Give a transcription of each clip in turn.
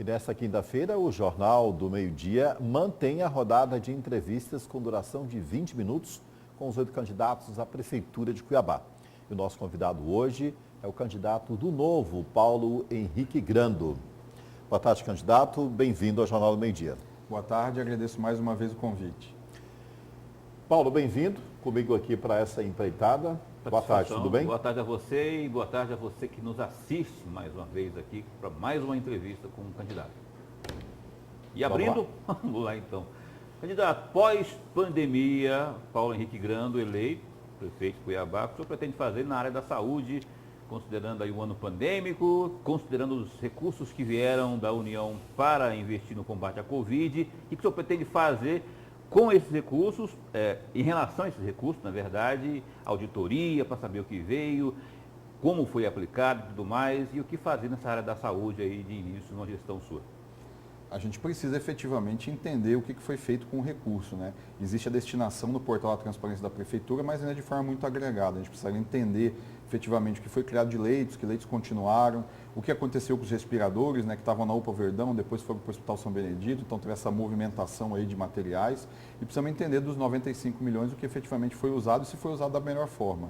E nesta quinta-feira, o Jornal do Meio-Dia mantém a rodada de entrevistas com duração de 20 minutos com os 8 candidatos à Prefeitura de Cuiabá. E o nosso convidado hoje é o candidato do Novo, Paulo Henrique Grando. Boa tarde, candidato. Bem-vindo ao Jornal do Meio-Dia. Boa tarde, agradeço mais uma vez o convite. Paulo, bem-vindo comigo aqui para essa empreitada. Boa tarde, tudo bem? Boa tarde a você e boa tarde a você que nos assiste mais uma vez aqui para mais uma entrevista com um candidato. E abrindo, vamos lá então. Candidato, pós-pandemia, Paulo Henrique Grando eleito, prefeito de Cuiabá, o que o senhor pretende fazer na área da saúde, considerando aí o ano pandêmico, considerando os recursos que vieram da União para investir no combate à Covid, e o que o senhor pretende fazer com esses recursos, em relação a esses recursos, na verdade, auditoria para saber o que veio, como foi aplicado e tudo mais, e o que fazer nessa área da saúde aí de início numa gestão sua? A gente precisa efetivamente entender o que foi feito com o recurso, né? Existe a destinação no portal da transparência da Prefeitura, mas ainda de forma muito agregada. A gente precisa entender efetivamente o que foi criado de leitos, que leitos continuaram, o que aconteceu com os respiradores, né, que estavam na UPA Verdão, depois foram para o Hospital São Benedito, então teve essa movimentação aí de materiais. E precisamos entender dos 95 milhões o que efetivamente foi usado e se foi usado da melhor forma.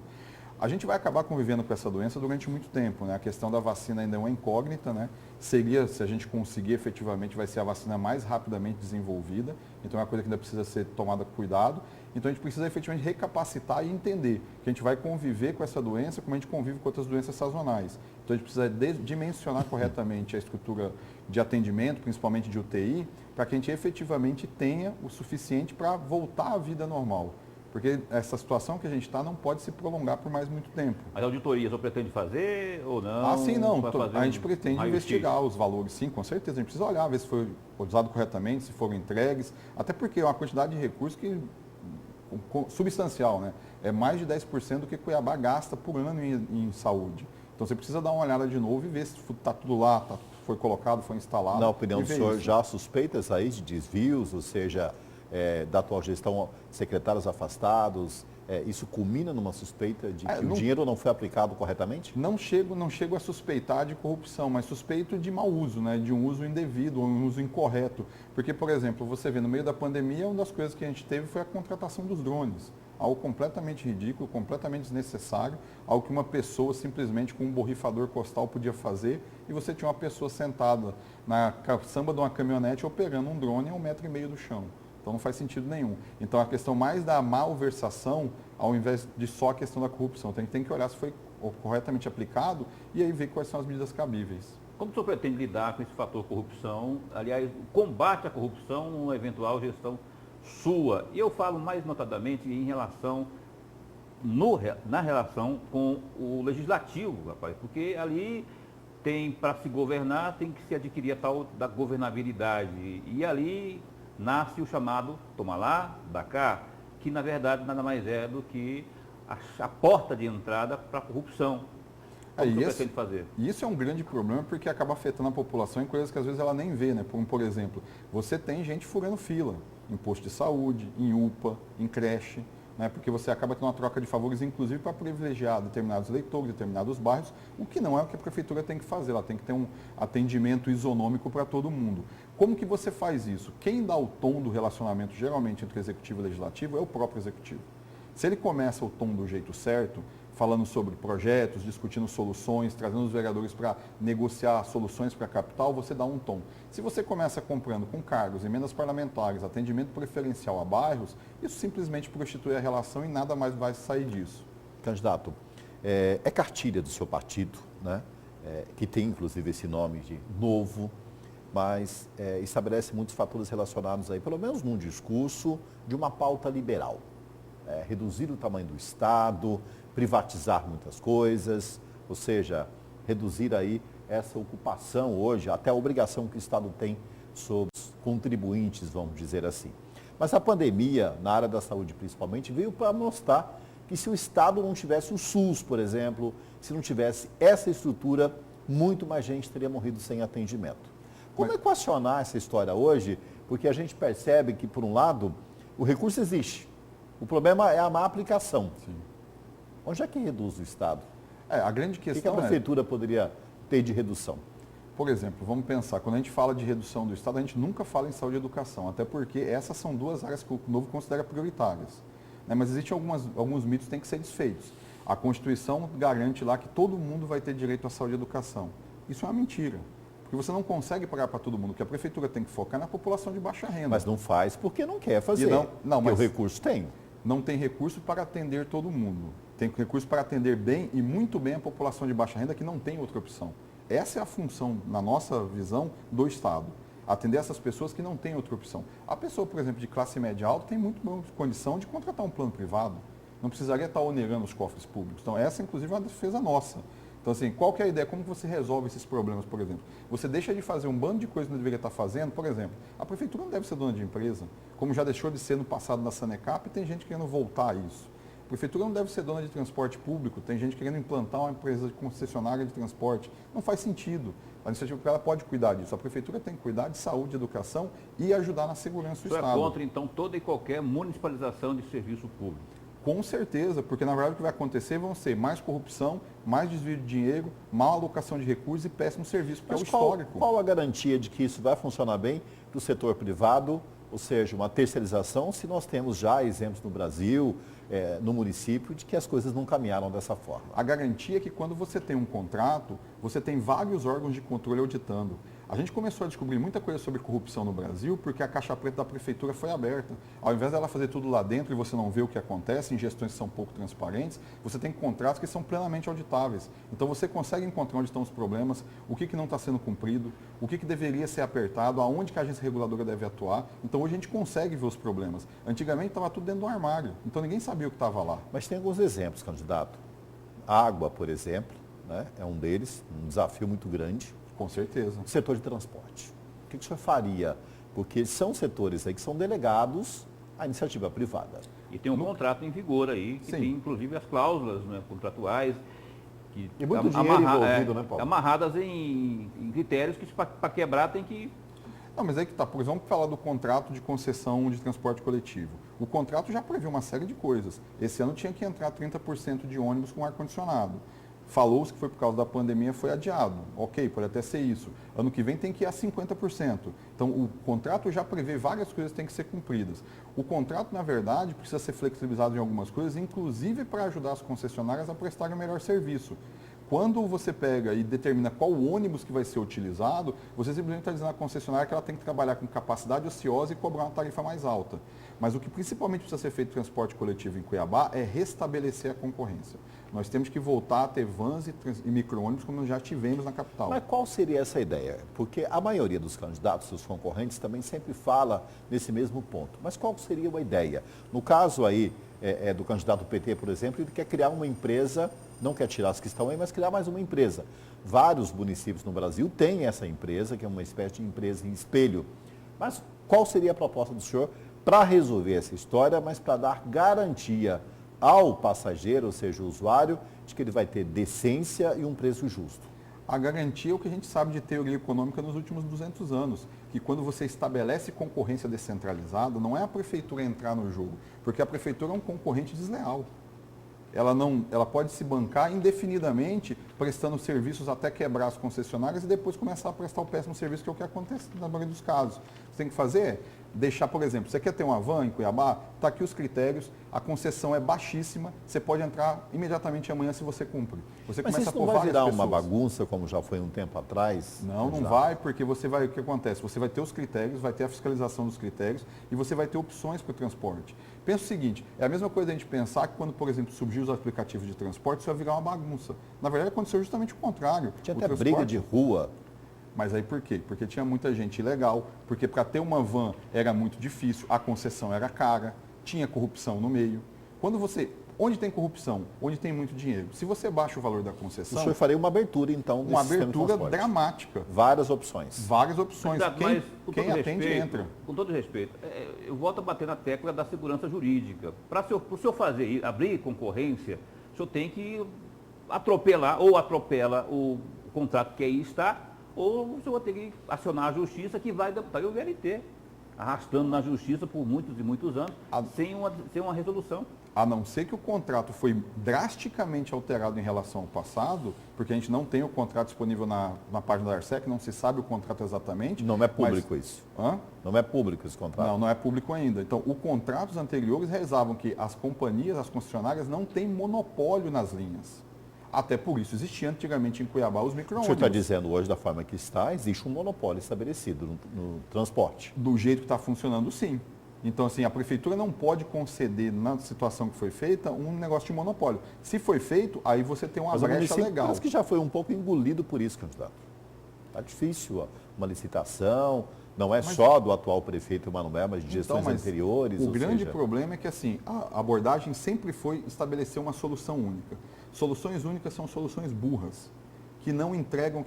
A gente vai acabar convivendo com essa doença durante muito tempo, né? A questão da vacina ainda é uma incógnita, né? Seria, se a gente conseguir efetivamente, vai ser a vacina mais rapidamente desenvolvida, então é uma coisa que ainda precisa ser tomada cuidado. Então a gente precisa efetivamente recapacitar e entender que a gente vai conviver com essa doença como a gente convive com outras doenças sazonais. Então a gente precisa dimensionar corretamente a estrutura de atendimento, principalmente de UTI, para que a gente efetivamente tenha o suficiente para voltar à vida normal. Porque essa situação que a gente está não pode se prolongar por mais muito tempo. As auditorias, o senhor pretende fazer ou não? Ah, sim, não. A gente pretende investigar os valores, sim, com certeza. A gente precisa olhar, ver se foi usado corretamente, se foram entregues. Até porque é uma quantidade de recursos que substancial, né? É mais de 10% do que Cuiabá gasta por ano em saúde. Então você precisa dar uma olhada de novo e ver se está tudo lá, foi colocado, foi instalado. Na opinião do senhor, já há suspeitas aí de desvios, ou seja, da atual gestão, secretários afastados, isso culmina numa suspeita de que o dinheiro não foi aplicado corretamente? Não chego a suspeitar de corrupção, mas suspeito de mau uso, né? De um uso indevido, um uso incorreto. Porque, por exemplo, você vê, no meio da pandemia, uma das coisas que a gente teve foi a contratação dos drones. Algo completamente ridículo, completamente desnecessário, algo que uma pessoa simplesmente com um borrifador costal podia fazer, e você tinha uma pessoa sentada na caçamba de uma caminhonete operando um drone a 1,5 metro do chão. Então não faz sentido nenhum. Então a questão mais da malversação, ao invés de só a questão da corrupção. Tem que olhar se foi corretamente aplicado e aí ver quais são as medidas cabíveis. Como o senhor pretende lidar com esse fator corrupção, aliás, o combate à corrupção numa eventual gestão sua? E eu falo mais notadamente em relação, na relação com o legislativo, rapaz, porque ali tem, para se governar, tem que se adquirir a tal da governabilidade. E ali nasce o chamado toma lá, dá cá, que na verdade nada mais é do que a porta de entrada para a corrupção. Como você pretende fazer? Isso é um grande problema porque acaba afetando a população em coisas que às vezes ela nem vê, né? Por exemplo, você tem gente furando fila em posto de saúde, em UPA, em creche, né? Porque você acaba tendo uma troca de favores, inclusive para privilegiar determinados eleitores, determinados bairros, o que não é o que a prefeitura tem que fazer, ela tem que ter um atendimento isonômico para todo mundo. Como que você faz isso? Quem dá o tom do relacionamento, geralmente, entre o executivo e o legislativo é o próprio executivo. Se ele começa o tom do jeito certo, falando sobre projetos, discutindo soluções, trazendo os vereadores para negociar soluções para a capital, você dá um tom. Se você começa comprando com cargos, emendas parlamentares, atendimento preferencial a bairros, isso simplesmente prostitui a relação e nada mais vai sair disso. Candidato, é cartilha do seu partido, né? Que tem inclusive esse nome de Novo, mas estabelece muitos fatores relacionados aí, pelo menos num discurso, de uma pauta liberal. Reduzir o tamanho do Estado, privatizar muitas coisas, ou seja, reduzir aí essa ocupação hoje, até a obrigação que o Estado tem sobre os contribuintes, vamos dizer assim. Mas a pandemia, na área da saúde principalmente, veio para mostrar que se o Estado não tivesse o SUS, por exemplo, se não tivesse essa estrutura, muito mais gente teria morrido sem atendimento. Como equacionar essa história hoje? Porque a gente percebe que, por um lado, o recurso existe. O problema é a má aplicação. Sim. Onde é que reduz o Estado? A grande O que questão a prefeitura poderia ter de redução? Por exemplo, vamos pensar, quando a gente fala de redução do Estado, a gente nunca fala em saúde e educação, até porque essas são duas áreas que o Novo considera prioritárias. Né? Mas existem alguns mitos que têm que ser desfeitos. A Constituição garante lá que todo mundo vai ter direito à saúde e educação. Isso é uma mentira. Porque você não consegue pagar para todo mundo. O que a prefeitura tem que focar é na população de baixa renda. Mas não faz porque não quer fazer. Não, mas o recurso tem. Não tem recurso para atender todo mundo. Tem recurso para atender bem e muito bem a população de baixa renda que não tem outra opção. Essa é a função, na nossa visão, do Estado. Atender essas pessoas que não têm outra opção. A pessoa, por exemplo, de classe média alta tem muito boa condição de contratar um plano privado. Não precisaria estar onerando os cofres públicos. Então, essa, inclusive, é uma defesa nossa. Então, assim, qual que é a ideia? Como você resolve esses problemas, por exemplo? Você deixa de fazer um bando de coisas que não deveria estar fazendo. Por exemplo, a prefeitura não deve ser dona de empresa, como já deixou de ser no passado na Sanecap, e tem gente querendo voltar a isso. A prefeitura não deve ser dona de transporte público, tem gente querendo implantar uma empresa de concessionária de transporte. Não faz sentido. A iniciativa privada pode cuidar disso. A prefeitura tem que cuidar de saúde, educação e ajudar na segurança do Estado. Você é contra, então, toda e qualquer municipalização de serviço público? Com certeza, porque na verdade o que vai acontecer vão ser mais corrupção, mais desvio de dinheiro, má alocação de recursos e péssimo serviço, porque é o histórico. Qual a garantia de que isso vai funcionar bem para o setor privado, ou seja, uma terceirização, se nós temos já exemplos no Brasil, no município, de que as coisas não caminharam dessa forma? A garantia é que quando você tem um contrato, você tem vários órgãos de controle auditando. A gente começou a descobrir muita coisa sobre corrupção no Brasil porque a caixa preta da prefeitura foi aberta. Ao invés dela fazer tudo lá dentro e você não vê o que acontece, em gestões que são pouco transparentes, você tem contratos que são plenamente auditáveis. Então você consegue encontrar onde estão os problemas, o que não está sendo cumprido, o que deveria ser apertado, aonde que a agência reguladora deve atuar. Então hoje a gente consegue ver os problemas. Antigamente estava tudo dentro do armário, então ninguém sabia o que estava lá. Mas tem alguns exemplos, candidato. A água, por exemplo, né, é um deles, um desafio muito grande. Com certeza. O setor de transporte. O que o senhor faria? Porque são setores aí que são delegados à iniciativa privada. E tem um contrato em vigor aí, que tem inclusive as cláusulas, né, contratuais. Que e muito dinheiro envolvido, né, Paulo? Amarradas em critérios que para quebrar tem que... Não, mas aí que tá, por exemplo, vamos falar do contrato de concessão de transporte coletivo. O contrato já prevê uma série de coisas. Esse ano tinha que entrar 30% de ônibus com ar-condicionado. Falou-se que foi por causa da pandemia, foi adiado. Ok, pode até ser isso. Ano que vem tem que ir a 50%. Então, o contrato já prevê várias coisas que têm que ser cumpridas. O contrato, na verdade, precisa ser flexibilizado em algumas coisas, inclusive para ajudar as concessionárias a prestarem um melhor serviço. Quando você pega e determina qual ônibus que vai ser utilizado, você simplesmente está dizendo à concessionária que ela tem que trabalhar com capacidade ociosa e cobrar uma tarifa mais alta. Mas o que principalmente precisa ser feito no transporte coletivo em Cuiabá é restabelecer a concorrência. Nós temos que voltar a ter vans e micro-ônibus como nós já tivemos na capital. Mas qual seria essa ideia? Porque a maioria dos candidatos, dos concorrentes, também sempre fala nesse mesmo ponto. Mas qual seria uma ideia? No caso aí do candidato do PT, por exemplo, ele quer criar uma empresa, não quer tirar as que estão aí, mas criar mais uma empresa. Vários municípios no Brasil têm essa empresa, que é uma espécie de empresa em espelho. Mas qual seria a proposta do senhor para resolver essa história, mas para dar garantia ao passageiro, ou seja, o usuário, de que ele vai ter decência e um preço justo? A garantia é o que a gente sabe de teoria econômica nos últimos 200 anos, que quando você estabelece concorrência descentralizada, não é a prefeitura entrar no jogo, porque a prefeitura é um concorrente desleal. Ela pode se bancar indefinidamente, prestando serviços até quebrar as concessionárias e depois começar a prestar o péssimo serviço, que é o que acontece na maioria dos casos. Você tem que fazer deixar, por exemplo, você quer ter uma van em Cuiabá? Está aqui os critérios, a concessão é baixíssima, você pode entrar imediatamente amanhã se você cumpre. Você Mas começa isso não vai virar uma bagunça, como já foi um tempo atrás? Não vai, porque o que acontece? Você vai ter os critérios, vai ter a fiscalização dos critérios e você vai ter opções para o transporte. Pensa o seguinte, é a mesma coisa a gente pensar que quando, por exemplo, surgiu os aplicativos de transporte, isso vai virar uma bagunça. Na verdade, aconteceu justamente o contrário. Tinha até briga de rua. Mas aí por quê? Porque tinha muita gente ilegal, porque para ter uma van era muito difícil, a concessão era cara, tinha corrupção no meio. Onde tem corrupção? Onde tem muito dinheiro? Se você baixa o valor da concessão... O senhor faria uma abertura, então, uma abertura dramática. Várias opções. Várias opções. Mas, quem atende, entra. Com todo respeito, eu volto a bater na tecla da segurança jurídica. Para o senhor abrir concorrência, o senhor tem que atropelar ou atropela o contrato que aí está, ou o senhor vai ter que acionar a justiça que vai deputar o VLT. arrastando na justiça por muitos e muitos anos, sem uma resolução. A não ser que o contrato foi drasticamente alterado em relação ao passado, porque a gente não tem o contrato disponível na página da Arsec, não se sabe o contrato exatamente. Não é público isso. Hã? Não é público esse contrato. Não é público ainda. Então, os contratos anteriores rezavam que as companhias, as concessionárias, não têm monopólio nas linhas. Até por isso existia antigamente em Cuiabá os O micro-ônibus. senhor está dizendo hoje, da forma que está, existe um monopólio estabelecido no transporte. Do jeito que está funcionando, sim. Então, assim, a prefeitura não pode conceder, na situação que foi feita, um negócio de monopólio. Se foi feito, aí você tem uma brecha legal. Parece que já foi um pouco engolido por isso, candidato. Está difícil ó, uma licitação, não é só do atual prefeito Emanuel, mas de gestões anteriores. O grande problema é que, assim, a abordagem sempre foi estabelecer uma solução única. Soluções únicas são soluções burras, que não entregam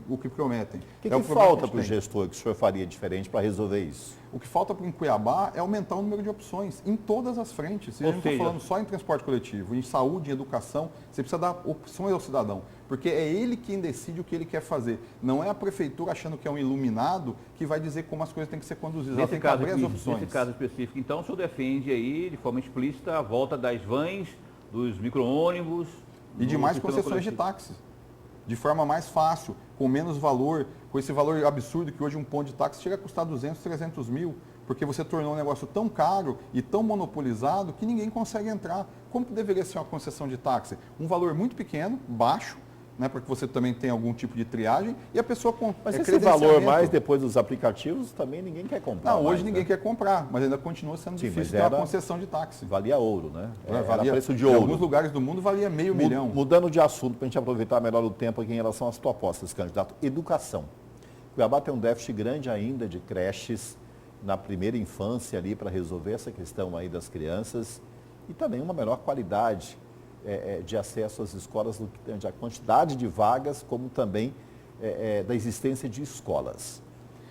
o que prometem. O que falta para o gestor que o senhor faria diferente para resolver isso? O que falta para o Cuiabá é aumentar o número de opções em todas as frentes. Se a gente está falando só em transporte coletivo, em saúde, em educação, você precisa dar opções ao cidadão, porque é ele quem decide o que ele quer fazer. Não é a prefeitura achando que é um iluminado que vai dizer como as coisas têm que ser conduzidas. Ela tem que abrir as opções. Nesse caso específico, então, o senhor defende aí, de forma explícita, a volta das vans, dos micro-ônibus... E de mais concessões de táxi. De forma mais fácil, com menos valor, com esse valor absurdo que hoje um ponto de táxi chega a custar 200, 300 mil, porque você tornou um negócio tão caro e tão monopolizado que ninguém consegue entrar. Como que deveria ser uma concessão de táxi? Um valor muito pequeno, baixo, né, porque você também tem algum tipo de triagem e a pessoa com Mas esse valor mais depois dos aplicativos também ninguém quer comprar. Não, hoje ninguém quer comprar, mas ainda continua sendo difícil ter uma concessão de táxi. Valia ouro, né? Valia preço de ouro. Em alguns lugares do mundo valia meio milhão. Mudando de assunto, para a gente aproveitar melhor o tempo aqui em relação às propostas, candidato. Educação. Cuiabá tem um déficit grande ainda de creches na primeira infância ali para resolver essa questão aí das crianças e também uma melhor qualidade de acesso às escolas, no que tange a quantidade de vagas, como também da existência de escolas.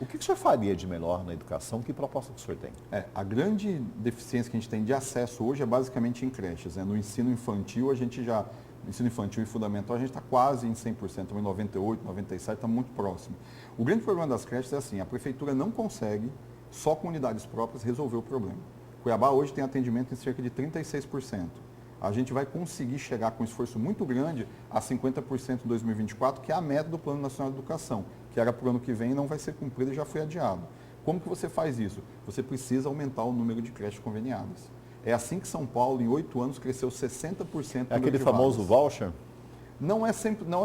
O que o senhor faria de melhor na educação? Que proposta que o senhor tem? A grande deficiência que a gente tem de acesso hoje é basicamente em creches. Né? No ensino infantil, ensino infantil e fundamental, a gente está quase em 100%, estamos em 98%, 97%, está muito próximo. O grande problema das creches é assim, a prefeitura não consegue, só com unidades próprias, resolver o problema. Cuiabá hoje tem atendimento em cerca de 36%. A gente vai conseguir chegar com um esforço muito grande a 50% em 2024, que é a meta do Plano Nacional de Educação, que era para o ano que vem e não vai ser cumprida e já foi adiado. Como que você faz isso? Você precisa aumentar o número de creches conveniadas. É assim que São Paulo, em 8 anos, cresceu 60%. É aquele famoso voucher? Não é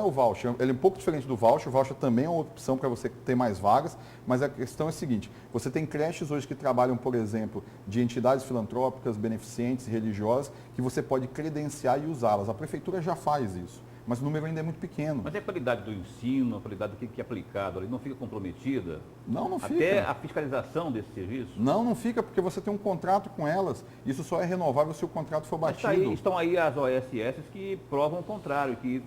o voucher, ele é um pouco diferente do voucher. O voucher também é uma opção para você ter mais vagas, mas a questão é a seguinte, você tem creches hoje que trabalham, por exemplo, de entidades filantrópicas, beneficentes e religiosas, que você pode credenciar e usá-las. A prefeitura já faz isso, mas o número ainda é muito pequeno. Mas a qualidade do ensino, a qualidade do que é aplicado ali, não fica comprometida? Não fica. Até a fiscalização desse serviço? Não fica, porque você tem um contrato com elas. Isso só é renovável se o contrato for batido. Mas estão aí as OSS que provam o contrário, que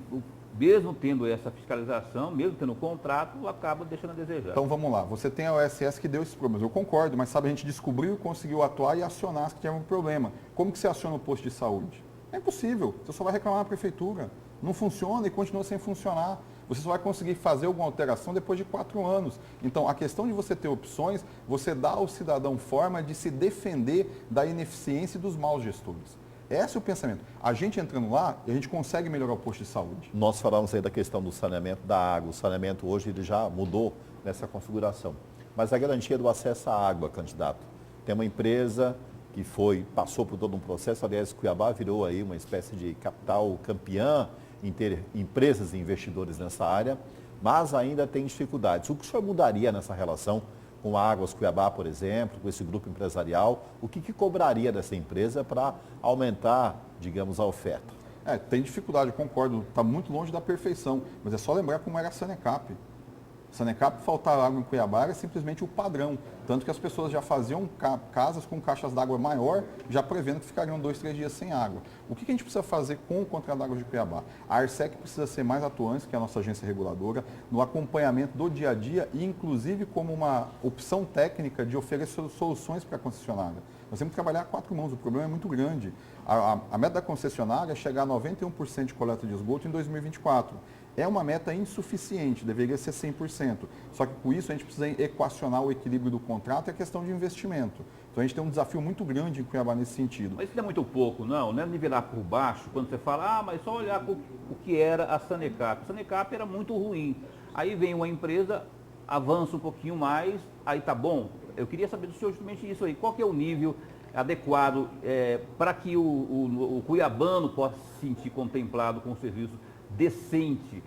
mesmo tendo essa fiscalização, mesmo tendo o contrato, acaba deixando a desejar. Então vamos lá, você tem a OSS que deu esses problemas. Eu concordo, mas sabe, a gente descobriu, conseguiu atuar e acionar as que tinham um problema. Como que você aciona o posto de saúde? É impossível, você só vai reclamar na prefeitura. Não funciona e continua sem funcionar. Você só vai conseguir fazer alguma alteração depois de 4 anos. Então, a questão de você ter opções, você dá ao cidadão forma de se defender da ineficiência e dos maus gestores. Esse é o pensamento. A gente entrando lá, a gente consegue melhorar o posto de saúde. Nós falamos aí da questão do saneamento da água. O saneamento hoje ele já mudou nessa configuração. Mas a garantia do acesso à água, candidato. Tem uma empresa que passou por todo um processo, aliás, Cuiabá virou aí uma espécie de capital campeã em ter empresas e investidores nessa área, mas ainda tem dificuldades. O que o senhor mudaria nessa relação com a Águas Cuiabá, por exemplo, com esse grupo empresarial? O que cobraria dessa empresa para aumentar, digamos, a oferta? Tem dificuldade, concordo, está muito longe da perfeição, mas é só lembrar como era a Sanecap. Sanecap, faltar água em Cuiabá era simplesmente o padrão, tanto que as pessoas já faziam casas com caixas d'água maior, já prevendo que ficariam 2, 3 dias sem água. O que a gente precisa fazer com o contrato d'água de Cuiabá? A Arsec precisa ser mais atuante, que é a nossa agência reguladora, no acompanhamento do dia a dia e inclusive como uma opção técnica de oferecer soluções para a concessionária. Nós temos que trabalhar a 4 mãos, o problema é muito grande. A meta da concessionária é chegar a 91% de coleta de esgoto em 2024. É uma meta insuficiente, deveria ser 100%. Só que com isso a gente precisa equacionar o equilíbrio do contrato e a questão de investimento. Então a gente tem um desafio muito grande em Cuiabá nesse sentido. Mas isso não é muito pouco, não é nivelar por baixo, quando você fala, mas só olhar o que era a Sanecap. A Sanecap era muito ruim. Aí vem uma empresa, avança um pouquinho mais, aí tá bom. Eu queria saber do senhor justamente isso aí. Qual que é o nível adequado para que o cuiabano possa se sentir contemplado com um serviço decente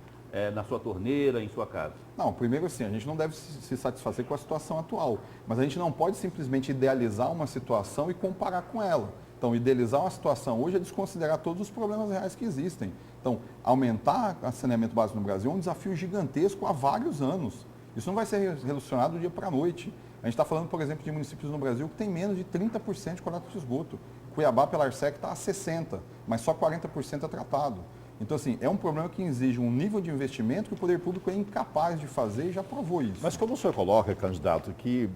na sua torneira, em sua casa? Não, primeiro assim, a gente não deve se satisfazer com a situação atual, mas a gente não pode simplesmente idealizar uma situação e comparar com ela. Então, idealizar uma situação hoje é desconsiderar todos os problemas reais que existem. Então, aumentar o saneamento básico no Brasil é um desafio gigantesco há vários anos. Isso não vai ser relacionado do dia para a noite. A gente está falando, por exemplo, de municípios no Brasil que tem menos de 30% de coleta de esgoto. Cuiabá, pela Arsec, está a 60%, mas só 40% é tratado. Então, assim, é um problema que exige um nível de investimento que o poder público é incapaz de fazer e já provou isso. Mas como o senhor coloca, candidato, que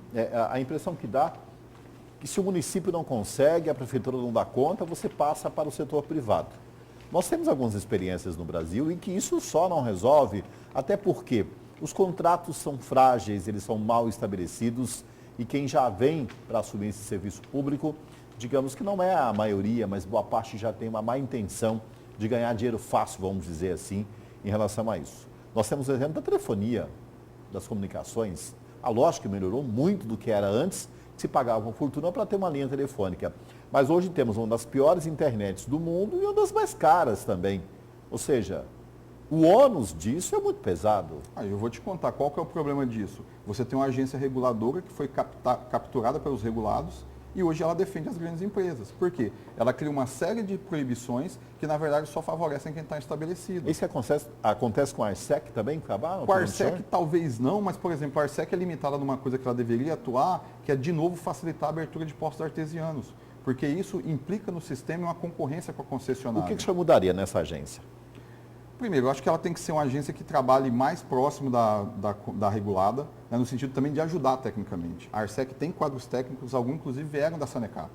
a impressão que dá que se o município não consegue, a prefeitura não dá conta, você passa para o setor privado. Nós temos algumas experiências no Brasil em que isso só não resolve, até porque os contratos são frágeis, eles são mal estabelecidos e quem já vem para assumir esse serviço público, digamos que não é a maioria, mas boa parte já tem uma má intenção de ganhar dinheiro fácil, vamos dizer assim, em relação a isso. Nós temos o exemplo da telefonia, das comunicações. A lógica melhorou muito do que era antes, que se pagava uma fortuna para ter uma linha telefônica. Mas hoje temos uma das piores internets do mundo e uma das mais caras também. Ou seja, o ônus disso é muito pesado. Eu vou te contar qual que é o problema disso. Você tem uma agência reguladora que foi capturada pelos regulados e hoje ela defende as grandes empresas. Por quê? Ela cria uma série de proibições que, na verdade, só favorecem quem está estabelecido. Isso acontece com a Arsec também? Com a Arsec talvez não, mas, por exemplo, a Arsec é limitada numa coisa que ela deveria atuar, que é, de novo, facilitar a abertura de postos artesianos. Porque isso implica no sistema uma concorrência com a concessionária. O que o senhor mudaria nessa agência? Primeiro, eu acho que ela tem que ser uma agência que trabalhe mais próximo da regulada, né, no sentido também de ajudar tecnicamente. A Arsec tem quadros técnicos, alguns inclusive vieram da Sanecap.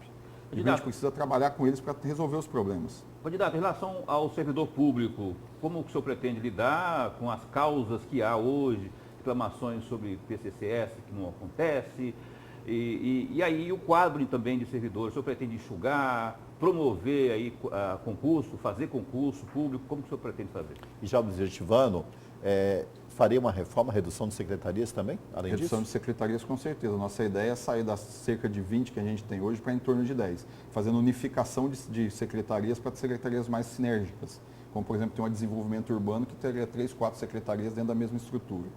E a gente precisa trabalhar com eles para resolver os problemas. Candidato, em relação ao servidor público, como o senhor pretende lidar com as causas que há hoje, reclamações sobre PCCS que não acontece, e aí o quadro também de servidores, o senhor pretende enxugar, promover aí concurso, fazer concurso público, como que o senhor pretende fazer? E já objetivando, faria uma reforma, redução de secretarias também, além disso? Redução de secretarias, com certeza. Nossa ideia é sair das cerca de 20 que a gente tem hoje para em torno de 10, fazendo unificação de secretarias para secretarias mais sinérgicas, como, por exemplo, tem um desenvolvimento urbano que teria 3, 4 secretarias dentro da mesma estrutura.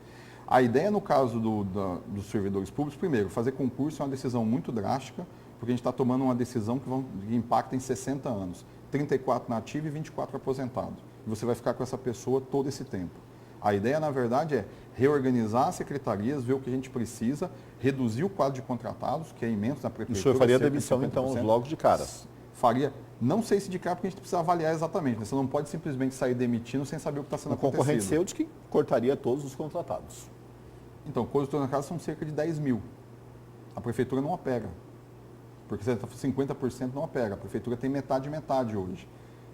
A ideia, no caso dos servidores públicos, primeiro, fazer concurso é uma decisão muito drástica, porque a gente está tomando uma decisão que impacta em 60 anos, 34 na ativa e 24 aposentado. E você vai ficar com essa pessoa todo esse tempo. A ideia, na verdade, é reorganizar as secretarias, ver o que a gente precisa, reduzir o quadro de contratados, que é imenso na prefeitura. O senhor faria demissão, então, logo de cara? Faria. Não sei se de cara, porque a gente precisa avaliar exatamente. Você não pode simplesmente sair demitindo sem saber o que está sendo acontecido. O concorrente seu de que cortaria todos os contratados. Então, coisas na casa são cerca de 10 mil. A prefeitura não opera. Porque 50% não opera. A prefeitura tem metade hoje.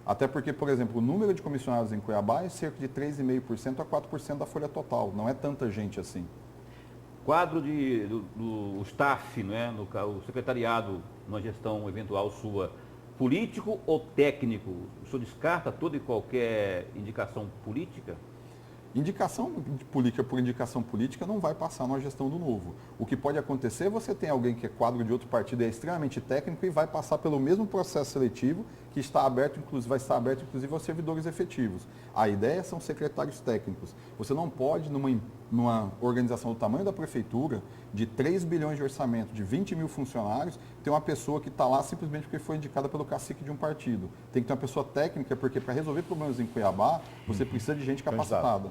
Até porque, por exemplo, o número de comissionados em Cuiabá é cerca de 3,5% a 4% da folha total. Não é tanta gente assim. Quadro do staff, né? O secretariado, numa gestão eventual sua, político ou técnico? O senhor descarta toda e qualquer indicação política? Indicação política por indicação política não vai passar numa gestão do Novo. O que pode acontecer é você ter alguém que é quadro de outro partido, é extremamente técnico e vai passar pelo mesmo processo seletivo que está aberto, vai estar aberto inclusive aos servidores efetivos. A ideia são secretários técnicos. Você não pode, numa organização do tamanho da prefeitura, de 3 bilhões de orçamento, de 20 mil funcionários, ter uma pessoa que está lá simplesmente porque foi indicada pelo cacique de um partido. Tem que ter uma pessoa técnica, porque para resolver problemas em Cuiabá, você precisa de gente capacitada.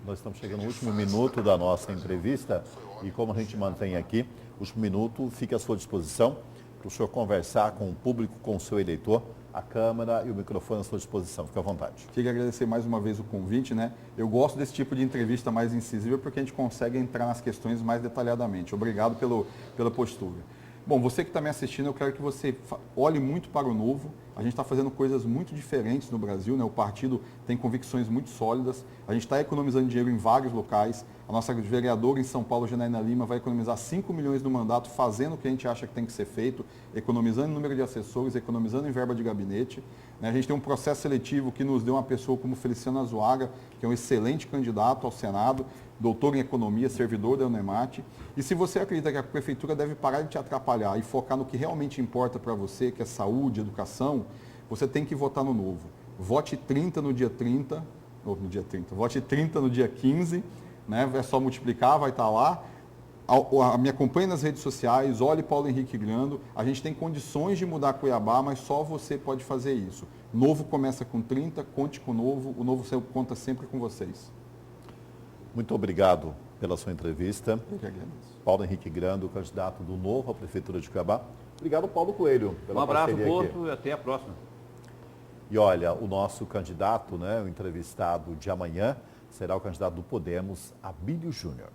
Nós estamos chegando no último minuto da nossa entrevista e como a gente mantém aqui, o último minuto fica à sua disposição para o senhor conversar com o público, com o seu eleitor, a câmera e o microfone à sua disposição. Fique à vontade. Queria agradecer mais uma vez o convite, né? Eu gosto desse tipo de entrevista mais incisiva porque a gente consegue entrar nas questões mais detalhadamente. Obrigado pela postura. Bom, você que está me assistindo, eu quero que você olhe muito para o Novo. A gente está fazendo coisas muito diferentes no Brasil, né? O partido tem convicções muito sólidas. A gente está economizando dinheiro em vários locais. A nossa vereadora em São Paulo, Janaína Lima, vai economizar 5 milhões no mandato fazendo o que a gente acha que tem que ser feito, economizando em número de assessores, economizando em verba de gabinete. Né? A gente tem um processo seletivo que nos deu uma pessoa como Feliciano Azuaga, que é um excelente candidato ao Senado, doutor em economia, servidor da Unemate. E se você acredita que a prefeitura deve parar de te atrapalhar e focar no que realmente importa para você, que é saúde, educação, você tem que votar no Novo. Vote 30 no dia 30, ou no dia 30, vote 30 no dia 15, né? É só multiplicar, vai estar lá. Me acompanhe nas redes sociais, olhe Paulo Henrique Grando. A gente tem condições de mudar Cuiabá, mas só você pode fazer isso. Novo começa com 30, conte com o Novo conta sempre com vocês. Muito obrigado pela sua entrevista. Eu que agradeço. Paulo Henrique Grando, candidato do Novo à Prefeitura de Cuiabá. Obrigado, Paulo Coelho, pela Um abraço, parceria aqui. Porto, e até a próxima. E olha, o nosso candidato, né, o entrevistado de amanhã, será o candidato do Podemos, Abílio Júnior.